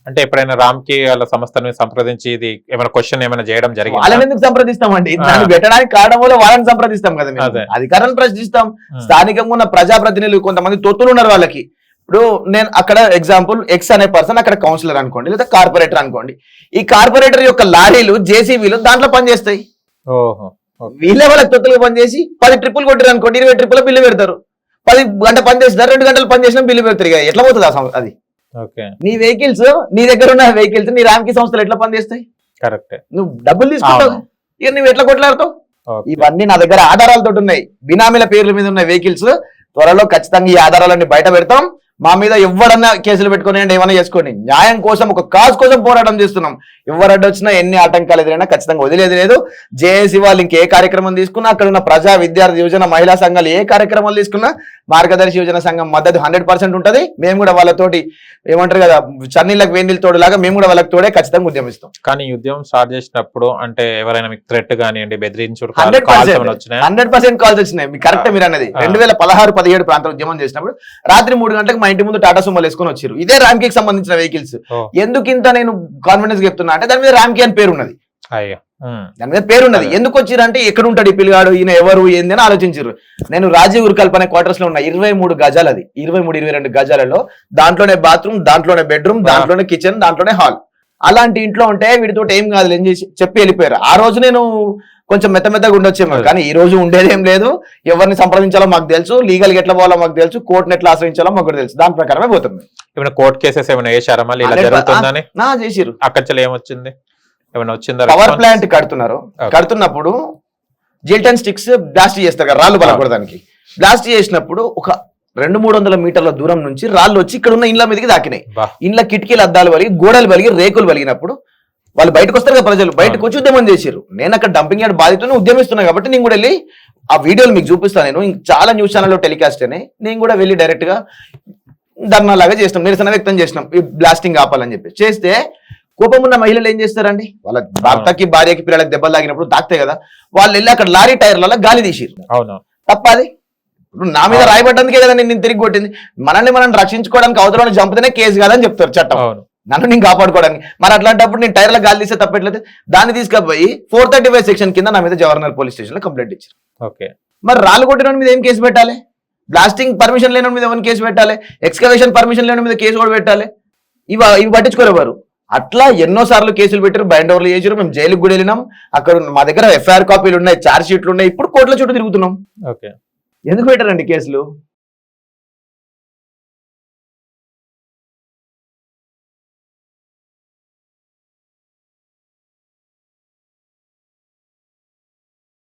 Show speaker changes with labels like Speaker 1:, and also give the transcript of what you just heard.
Speaker 1: అంటే ఎప్పుడైనా రామ్కి వాళ్ళ సంస్థను సంప్రదించి ఇది ఏమైనా క్వశ్చన్ ఏమైనా చేయడం జరిగింది?
Speaker 2: వాళ్ళని ఎందుకు సంప్రదిస్తామండి? దాన్ని పెట్టడానికి కారణం వల్ల వాళ్ళని సంప్రదిస్తాం కదా మేము. అధికారాన్ని ప్రశ్నిస్తాం. స్థానికంగా ఉన్న ప్రజాప్రతినిధులు కొంతమంది తొత్తులు ఉన్నారు వాళ్ళకి. ఇప్పుడు నేను అక్కడ ఎగ్జాంపుల్ ఎక్స్ అనే పర్సన్ అక్కడ కౌన్సిలర్ అనుకోండి, లేదా కార్పొరేటర్ అనుకోండి. ఈ కార్పొరేటర్ యొక్క లారీలు జేసీబీలు దాంట్లో పనిచేస్తాయి. వీళ్ళే వాళ్ళకి తొత్తులుగా పనిచేసి 10 ట్రిప్పులు కొట్టారు అనుకోండి, 20 ట్రిప్పుల బిల్లు పెడతారు. 10 గంట పని చేస్తారు, 2 గంటలు పని చేసినా బిల్లు పెడతారు. ఇక ఎట్లా పోతుంది అది? నీ వెహికల్స్, నీ దగ్గర ఉన్న వెహికల్స్ నీ రామ్కి సంస్థలు ఎట్లా పనిచేస్తాయి?
Speaker 1: కరెక్ట్.
Speaker 2: నువ్వు డబ్బులు తీసుకుంటావు, ఇక నువ్వు ఎట్లా కొట్లాడతావు? ఇవన్నీ నా దగ్గర ఆధారాలతో ఉన్నాయి. బినామీల పేర్ల మీద ఉన్న వెహికల్స్ త్వరలో ఖచ్చితంగా ఈ ఆధారాలన్నీ బయట పెడతాం. మా మీద ఎవరన్నా కేసులు పెట్టుకుని ఏమైనా చేసుకోండి. న్యాయం కోసం, ఒక కాజ్ కోసం పోరాటం చేస్తున్నాం. ఎవరు అడ్డొచ్చినా, ఎన్ని ఆటంకాలు ఎదురైనా ఖచ్చితంగా వదిలేది లేదు. జేఏసీ వాళ్ళు ఇంకే కార్యక్రమం తీసుకున్నా, అక్కడ ఉన్న ప్రజా విద్యార్థి యువజన మహిళా సంఘాలు ఏ కార్యక్రమాలు తీసుకున్నా మార్గదర్శి యువజన సంఘం మద్దతు 100% ఉంటుంది. మేము కూడా వాళ్ళతోటి ఏమంటారు కదా, చన్నీళ్ళకి వేణీళ్ళ తోడులాగా మేము కూడా వాళ్ళకి తోడే ఖచ్చితంగా ఉద్యమిస్తాం.
Speaker 1: కానీ ఉద్యమం స్టార్ట్ చేసినప్పుడు అంటే ఎవరైనా మీకు థ్రెట్ కానివ్వండి, బెదిరించుడు
Speaker 2: 100% కాల్స్ వచ్చినాయి. మీకు కరెక్ట్ మీరు అన్నది. 2016-17 ప్రాంతం ఉద్యమం చేసినప్పుడు రాత్రి 3 గంటలకు మా ఇంటి ముందు టాటా సుమోలు వేసుకొని వచ్చారు. ఇదే రామ్కి సంబంధించిన వెహికల్స్. ఎందుకు ఇంత నేను కాన్ఫిడెన్స్ చెప్తున్నా అంటే దాని మీద రామ్కి అని పేరు ఉన్నది. దాని మీద పేరున్నది. ఎందుకు వచ్చిర్రు అంటే ఎక్కడ ఉంటాడు ఈ పిల్లగాడు, ఈయన ఎవరు ఏంది అని ఆలోచించారు. నేను రాజీవ్ ఉర్కల్ప్ అనే క్వార్టర్స్ లో ఉన్నా. 23 గజాలు, అది 23-22 గజాలలో. దాంట్లోనే బాత్రూమ్, దాంట్లోనే బెడ్రూమ్, దాంట్లోనే కిచెన్, దాంట్లోనే హాల్. అలాంటి ఇంట్లో ఉంటే వీటితో ఏం కాదు ఏం చేసి చెప్పి వెళ్ళిపోయారు. ఆ రోజు నేను కొంచెం మెత్తగా ఉండొచ్చేమో, కానీ ఈ రోజు ఉండేదేం లేదు. ఎవరిని సంప్రదించాలో మాకు తెలుసు, లీగల్ గా ఎట్లా పోవాలో మాకు తెలుసు, కోర్టుని ఎట్లా ఆశ్రయించాలో మాకు తెలుసు. దాని ప్రకారమే పోతుంది.
Speaker 1: ఏమైనా కోర్టు కేసెస్ ఏమైనా వేసారా మళ్ళీ ఇలా జరుగుతుందని?
Speaker 2: చేసిరు.
Speaker 1: అక్కడ ఏమొచ్చింది? ఏమైనా వచ్చిందా?
Speaker 2: పవర్ ప్లాంట్ కడుతున్నప్పుడు జిల్టన్ స్టిక్స్ బ్లాస్ట్ చేస్తారు కదా, రాళ్ళు బలపడడానికి. బ్లాస్ట్ చేసినప్పుడు ఒక 200-300 మీటర్ల దూరం నుంచి రాళ్ళు వచ్చి ఇక్కడ ఉన్న ఇండ్ల మీదకి దాకినాయి. ఇండ్ల కిటికీలు అద్దాలు వలిగి, గోడలు వలిగి, రేకులు వలిగినప్పుడు వాళ్ళు బయటకు వస్తారు కదా, ప్రజలు బయటకు వచ్చి ఉద్యమం చేశారు. నేను అక్కడ డంపింగ్ యార్డ్ బాధితుని ఉద్యమిస్తున్నా కాబట్టి నేను కూడా వెళ్ళి ఆ వీడియోలు మీకు చూపిస్తాను. నేను చాలా న్యూస్ ఛానల్లో టెలికాస్ట్ అయినాయి. నేను కూడా వెళ్ళి డైరెక్ట్ గా ధర్నా లాగా చేసినాం, నిరసన వ్యక్తం చేసినాం ఈ బ్లాస్టింగ్ ఆపాలని చెప్పి. చేస్తే కోపం ఉన్న మహిళలు ఏం చేస్తారండి, వాళ్ళ భర్తకి, భార్యకి, పిల్లలకి దెబ్బలు తాగినప్పుడు తాకుతాయి కదా, వాళ్ళు వెళ్ళి అక్కడ లారీ టైర్లలో గాలి తీసిరు. తప్పది. ఇప్పుడు నా మీద రాయబడ్డందుకే కదా నేను తిరిగి కొట్టింది. మనం రక్షించుకోవడానికి అవతల చంపితేనే కేసు కాదని చెప్తారు చట్టం. నన్ను నేను కాపాడుకోవడానికి. మరి అట్లాంటప్పుడు నేను టైర్ల గాలి తీస్తే తప్పట్లేదు. దాన్ని తీసుకుపోయి 435 సెక్షన్ కింద నా మీద జవహర్నగర్ పోలీస్ స్టేషన్ లో కంప్లైంట్ ఇచ్చారు. మరి రాళ్ళు కొట్టిన మీద ఏం కేసు పెట్టాలి? బ్లాస్టింగ్ పర్మిషన్ లేని మీద ఏమైనా కేసు పెట్టాలి? ఎక్స్కవేషన్ పర్మిషన్ లేని మీద కేసు కూడా పెట్టాలి. ఇవి పట్టించుకోలేవారు. అట్లా ఎన్నోసార్లు కేసులు పెట్టారు, బైండ్ ఓవర్లు చేసారు. మేము జైలుకు కూడా వెళ్ళినాం. అక్కడ మా దగ్గర FIR కాపీలు ఉన్నాయి, ఛార్జ్ షీట్లు ఉన్నాయి. ఇప్పుడు కోర్టుల చుట్టూ తిరుగుతున్నాం. ఎందుకు పెట్టారండి కేసులు?